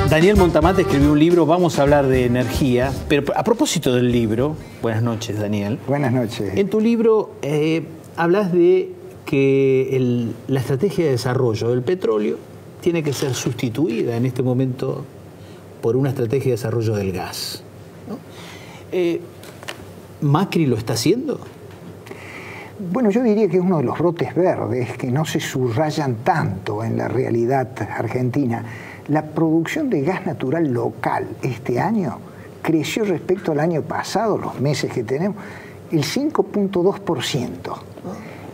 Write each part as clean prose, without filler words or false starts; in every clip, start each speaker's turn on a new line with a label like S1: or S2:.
S1: Daniel Montamante escribió un libro, vamos a hablar de energía, pero a propósito del libro, buenas noches, Daniel.
S2: Buenas noches.
S1: En tu libro hablas de que la estrategia de desarrollo del petróleo tiene que ser sustituida en este momento por una estrategia de desarrollo del gas, ¿no? ¿Macri lo está haciendo?
S2: Bueno, yo diría que es uno de los brotes verdes que no se subrayan tanto en la realidad argentina. La producción de gas natural local este año creció respecto al año pasado, los meses que tenemos, el 5.2%.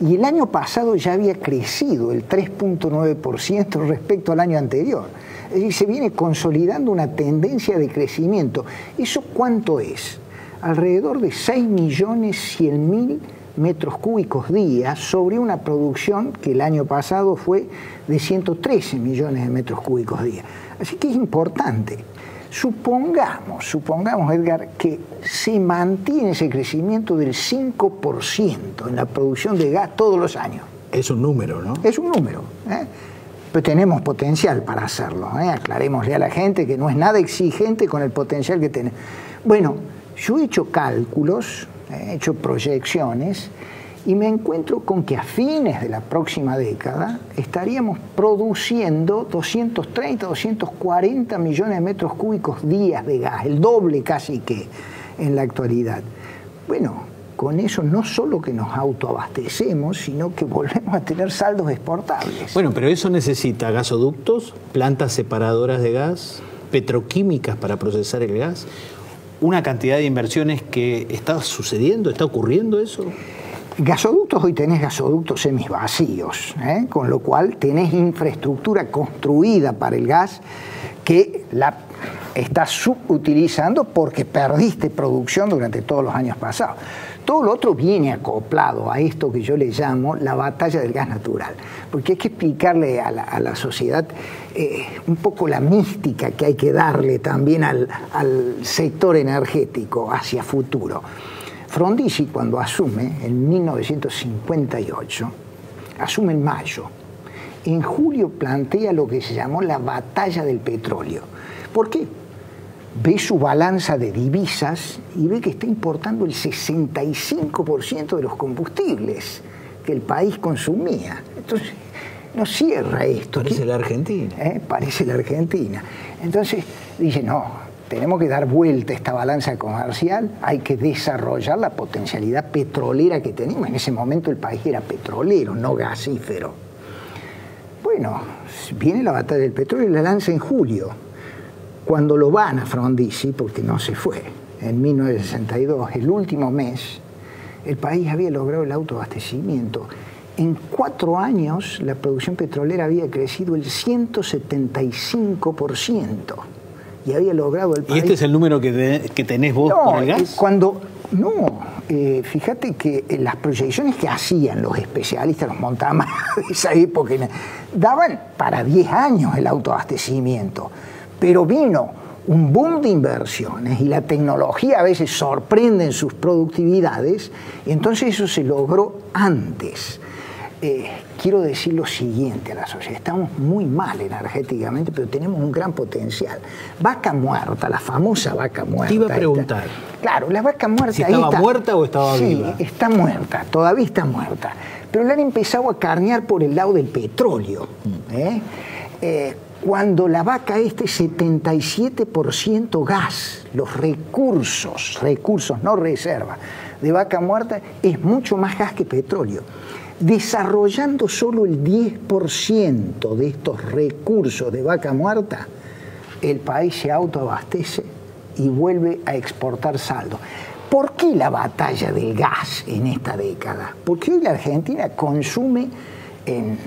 S2: Y el año pasado ya había crecido el 3.9% respecto al año anterior. Es decir, se viene consolidando una tendencia de crecimiento. ¿Eso cuánto es? Alrededor de 6.100.000 metros cúbicos día sobre una producción que el año pasado fue de 113 millones de metros cúbicos día. Así que es importante. Supongamos, Edgar, que se mantiene ese crecimiento del 5% en la producción de gas todos los años.
S1: Es un número, ¿no?
S2: Es un número, pero tenemos potencial para hacerlo. Aclarémosle a la gente que no es nada exigente con el potencial que tenemos. Bueno, yo he hecho cálculos, he hecho proyecciones y me encuentro con que a fines de la próxima década estaríamos produciendo 230, 240 millones de metros cúbicos días de gas, el doble casi que en la actualidad. Bueno, con eso no solo que nos autoabastecemos, sino que volvemos a tener saldos exportables.
S1: Bueno, pero eso necesita gasoductos, plantas separadoras de gas, petroquímicas para procesar el gas, una cantidad de inversiones que está sucediendo, ¿está ocurriendo eso?
S2: Gasoductos, hoy tenés gasoductos semisvacíos, con lo cual tenés infraestructura construida para el gas que la estás subutilizando porque perdiste producción durante todos los años pasados. Todo lo otro viene acoplado a esto que yo le llamo la batalla del gas natural, porque hay que explicarle a la sociedad un poco la mística que hay que darle también al sector energético hacia futuro. Frondizi, cuando asume en 1958, asume en mayo. En julio plantea lo que se llamó la batalla del petróleo. ¿Por qué? Ve su balanza de divisas y ve que está importando el 65% de los combustibles que el país consumía. Entonces, no cierra esto.
S1: Parece la Argentina.
S2: Parece la Argentina. Entonces, dice, no, tenemos que dar vuelta a esta balanza comercial, hay que desarrollar la potencialidad petrolera que tenemos. En ese momento el país era petrolero, no gasífero. Bueno, viene la batalla del petróleo y la lanza en julio. Cuando lo van a Frondizi, porque no se fue, en 1962, el último mes, el país había logrado el autoabastecimiento. En 4 años la producción petrolera había crecido el 175%. Y había logrado el país.
S1: ¿Y este es el número que tenés vos por el gas?
S2: Fíjate que las proyecciones que hacían los especialistas, los Montamante de esa época, daban para 10 años el autoabastecimiento. Pero vino un boom de inversiones y la tecnología a veces sorprende en sus productividades, y entonces eso se logró antes. Quiero decir lo siguiente a la sociedad: estamos muy mal energéticamente, pero tenemos un gran potencial. Vaca muerta, la famosa vaca muerta.
S1: Te iba a preguntar.
S2: Claro, la vaca muerta.
S1: ¿Si estaba muerta o estaba viva?
S2: Sí, está muerta, todavía está muerta. Pero la han empezado a carnear por el lado del petróleo. Cuando la vaca es 77% gas, los recursos, no reserva, de vaca muerta es mucho más gas que petróleo. Desarrollando solo el 10% de estos recursos de vaca muerta, el país se autoabastece y vuelve a exportar saldo. ¿Por qué la batalla del gas en esta década? Porque hoy la Argentina consume en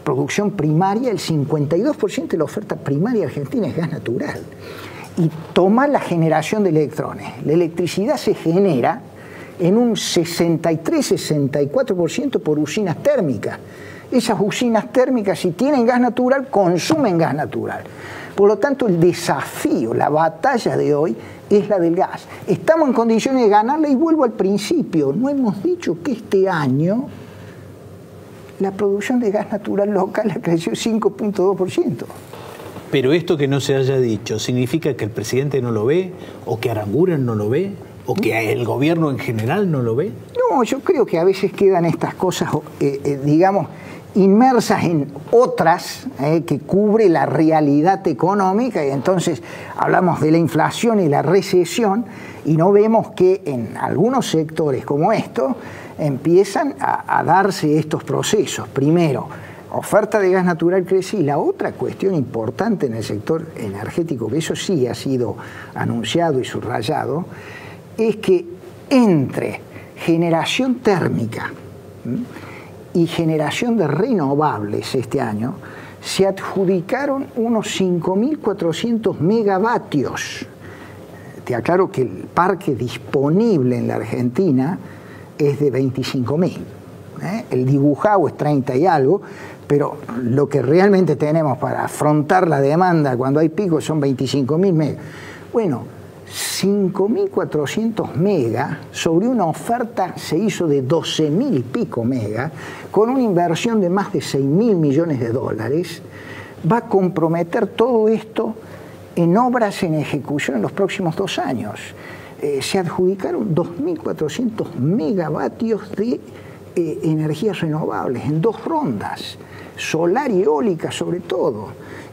S2: producción primaria, el 52% de la oferta primaria argentina es gas natural. Y toma la generación de electrones. La electricidad se genera en un 63-64% por usinas térmicas. Esas usinas térmicas, si tienen gas natural, consumen gas natural. Por lo tanto, el desafío, la batalla de hoy es la del gas. Estamos en condiciones de ganarla y vuelvo al principio. No hemos dicho que este año la producción de gas natural local ha crecido 5.2%.
S1: Pero esto que no se haya dicho, ¿significa que el presidente no lo ve? ¿O que Aranguren no lo ve? ¿O que el gobierno en general no lo ve?
S2: No, yo creo que a veces quedan estas cosas, digamos, inmersas en otras que cubre la realidad económica, y entonces hablamos de la inflación y la recesión y no vemos que en algunos sectores como estos empiezan a darse estos procesos. Primero, oferta de gas natural crece, y la otra cuestión importante en el sector energético, que eso sí ha sido anunciado y subrayado, es que entre generación térmica y generación de renovables este año se adjudicaron unos 5.400 megavatios. Te aclaro que el parque disponible en la Argentina es de 25.000. El dibujado es 30 y algo, pero lo que realmente tenemos para afrontar la demanda cuando hay picos son 25.000 megas. Bueno, 5.400 megas sobre una oferta se hizo de 12.000 y pico megas, con una inversión de más de 6.000 millones de dólares, va a comprometer todo esto en obras en ejecución en los próximos 2 años. Se adjudicaron 2.400 megavatios de energías renovables en 2 rondas, solar y eólica sobre todo.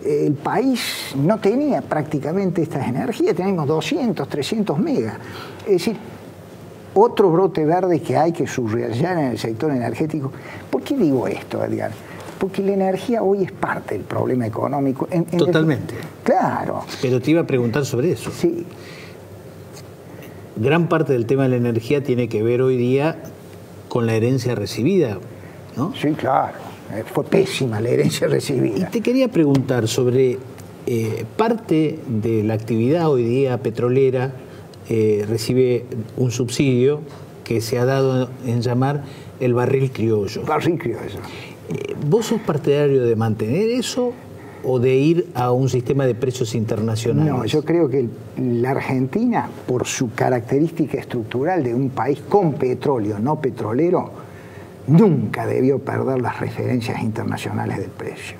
S2: El país no tenía prácticamente estas energías, tenemos 200, 300 megas. Es decir, otro brote verde que hay que subrayar en el sector energético. ¿Por qué digo esto, Edgar? Porque la energía hoy es parte del problema económico.
S1: Totalmente.
S2: Claro.
S1: Pero te iba a preguntar sobre eso.
S2: Sí.
S1: Gran parte del tema de la energía tiene que ver hoy día con la herencia recibida, ¿no?
S2: Sí, claro. Fue pésima la herencia recibida.
S1: Y te quería preguntar sobre parte de la actividad hoy día petrolera recibe un subsidio que se ha dado en llamar el barril criollo.
S2: Barril criollo.
S1: ¿Vos sos partidario de mantener eso o de ir a un sistema de precios internacionales?
S2: No, yo creo que la Argentina, por su característica estructural de un país con petróleo, no petrolero, nunca debió perder las referencias internacionales del precio.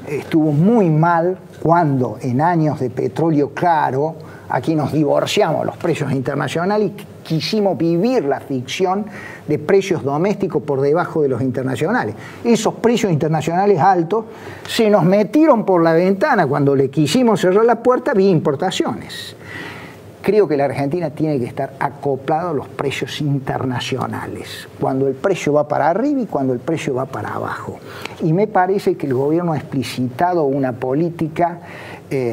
S2: Estuvo muy mal cuando en años de petróleo claro, aquí nos divorciamos los precios internacionales y quisimos vivir la ficción de precios domésticos por debajo de los internacionales. Esos precios internacionales altos se nos metieron por la ventana cuando le quisimos cerrar la puerta vía importaciones. Creo que la Argentina tiene que estar acoplado a los precios internacionales, cuando el precio va para arriba y cuando el precio va para abajo. Y me parece que el gobierno ha explicitado una política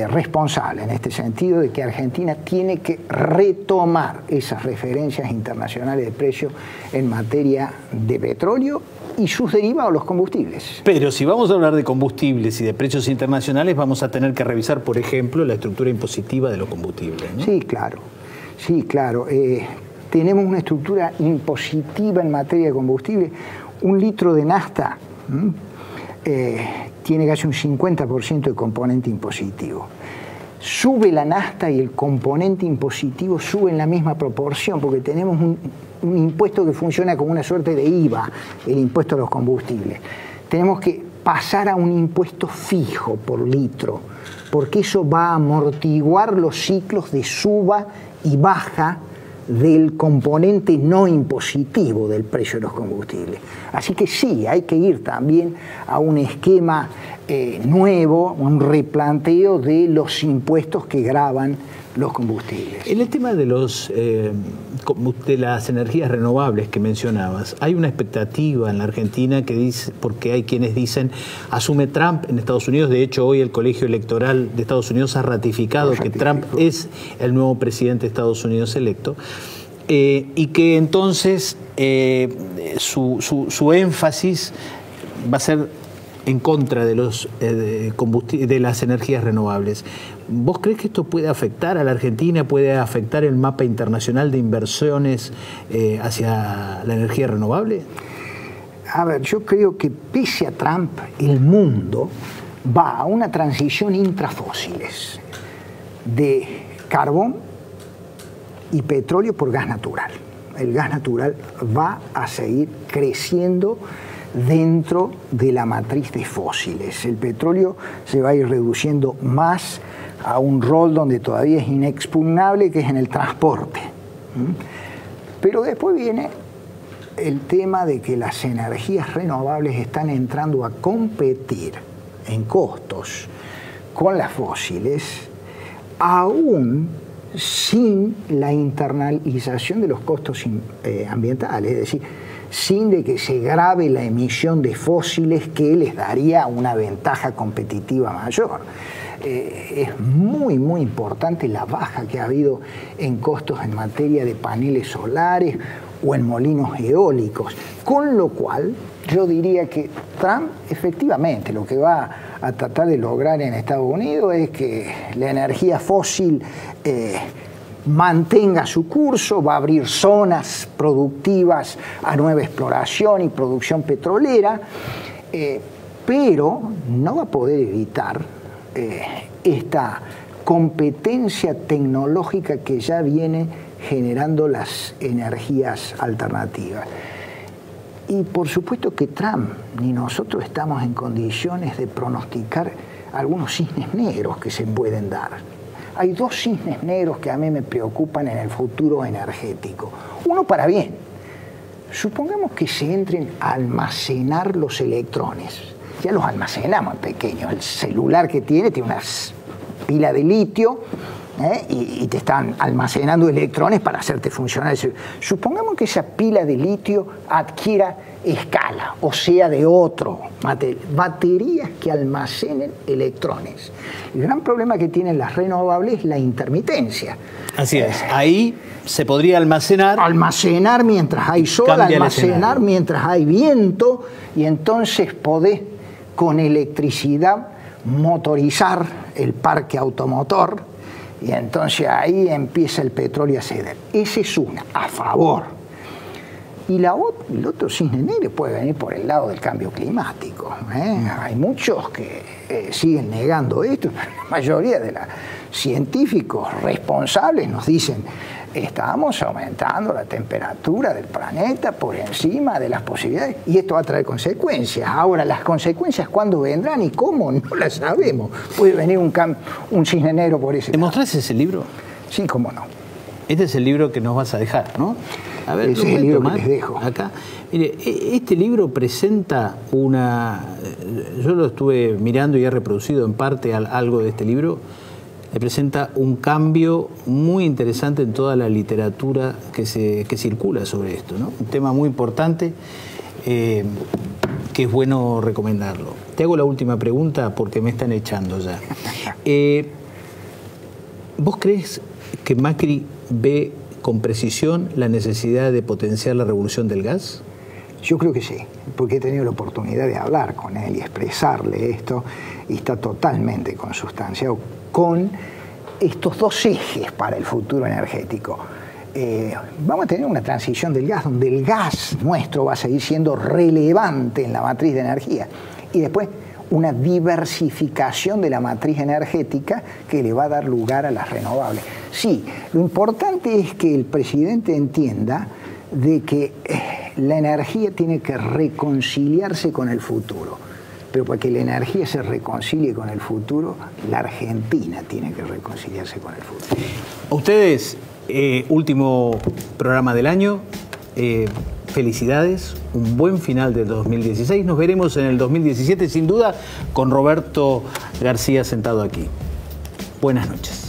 S2: responsable en este sentido, de que Argentina tiene que retomar esas referencias internacionales de precios en materia de petróleo y sus derivados, los combustibles.
S1: Pero si vamos a hablar de combustibles y de precios internacionales, vamos a tener que revisar, por ejemplo, la estructura impositiva de los combustibles, ¿no?
S2: Sí, claro. Sí, claro. Tenemos una estructura impositiva en materia de combustible. Un litro de nafta tiene casi un 50% de componente impositivo. Sube la nafta y el componente impositivo sube en la misma proporción, porque tenemos un impuesto que funciona como una suerte de IVA, el impuesto a los combustibles. Tenemos que pasar a un impuesto fijo por litro, porque eso va a amortiguar los ciclos de suba y baja del componente no impositivo del precio de los combustibles. Así que sí, hay que ir también a un esquema nuevo, un replanteo de los impuestos que gravan los combustibles.
S1: En el tema de las energías renovables que mencionabas, hay una expectativa en la Argentina que dice, porque hay quienes dicen, asume Trump en Estados Unidos. De hecho, hoy el Colegio Electoral de Estados Unidos ha ratificado que Trump es el nuevo presidente de Estados Unidos electo, y que entonces su énfasis va a ser en contra de de las energías renovables. ¿Vos crees que esto puede afectar a la Argentina, puede afectar el mapa internacional de inversiones hacia la energía renovable?
S2: A ver, yo creo que pese a Trump, el mundo va a una transición intrafósiles de carbón y petróleo por gas natural. El gas natural va a seguir creciendo dentro de la matriz de fósiles. El petróleo se va a ir reduciendo más a un rol donde todavía es inexpugnable, que es en el transporte. Pero después viene el tema de que las energías renovables están entrando a competir en costos con las fósiles, aún sin la internalización de los costos ambientales, es decir, sin de que se grave la emisión de fósiles, que les daría una ventaja competitiva mayor. Es muy, muy importante la baja que ha habido en costos en materia de paneles solares o en molinos eólicos, con lo cual yo diría que Trump efectivamente lo que va a tratar de lograr en Estados Unidos es que la energía fósil mantenga su curso, va a abrir zonas productivas a nueva exploración y producción petrolera, pero no va a poder evitar esta competencia tecnológica que ya viene generando las energías alternativas. Y por supuesto que Trump ni nosotros estamos en condiciones de pronosticar algunos cisnes negros que se pueden dar. Hay dos cisnes negros que a mí me preocupan en el futuro energético. Uno para bien. Supongamos que se entren a almacenar los electrones. Ya los almacenamos en pequeños. El celular que tiene una pila de litio y te están almacenando electrones para hacerte funcionar. Supongamos que esa pila de litio adquiera escala, o sea, de otro baterías que almacenen electrones. El gran problema que tienen las renovables es la intermitencia.
S1: Así es, ahí se podría almacenar
S2: mientras hay sol, almacenar mientras hay viento, y entonces podés con electricidad motorizar el parque automotor, y entonces ahí empieza el petróleo a ceder. Esa es una, a favor. Y el otro cisne negro puede venir por el lado del cambio climático. Hay muchos que siguen negando esto, pero la mayoría de los científicos responsables nos dicen: estamos aumentando la temperatura del planeta por encima de las posibilidades, y esto va a traer consecuencias. Ahora, las consecuencias, ¿cuándo vendrán y cómo? No las sabemos. Puede venir un cisne negro por ese lado.
S1: ¿Te mostrás ese libro?
S2: Sí, cómo no.
S1: Este es el libro que nos vas a dejar, ¿no? A ver,
S2: ese es el libro que les dejo.
S1: Acá. Mire, este libro presenta una... Yo lo estuve mirando y he reproducido en parte algo de este libro. Le presenta un cambio muy interesante en toda la literatura que circula sobre esto, ¿no? Un tema muy importante que es bueno recomendarlo. Te hago la última pregunta porque me están echando ya. ¿Vos crees que Macri ve con precisión la necesidad de potenciar la revolución del gas?
S2: Yo creo que sí, porque he tenido la oportunidad de hablar con él y expresarle esto, y está totalmente consustanciado con estos dos ejes para el futuro energético. Vamos a tener una transición del gas, donde el gas nuestro va a seguir siendo relevante en la matriz de energía, y después una diversificación de la matriz energética que le va a dar lugar a las renovables. Sí, lo importante es que el presidente entienda de que la energía tiene que reconciliarse con el futuro. Pero para que la energía se reconcilie con el futuro, la Argentina tiene que reconciliarse con el futuro.
S1: A ustedes, último programa del año, felicidades, un buen final del 2016. Nos veremos en el 2017, sin duda, con Roberto García sentado aquí. Buenas noches.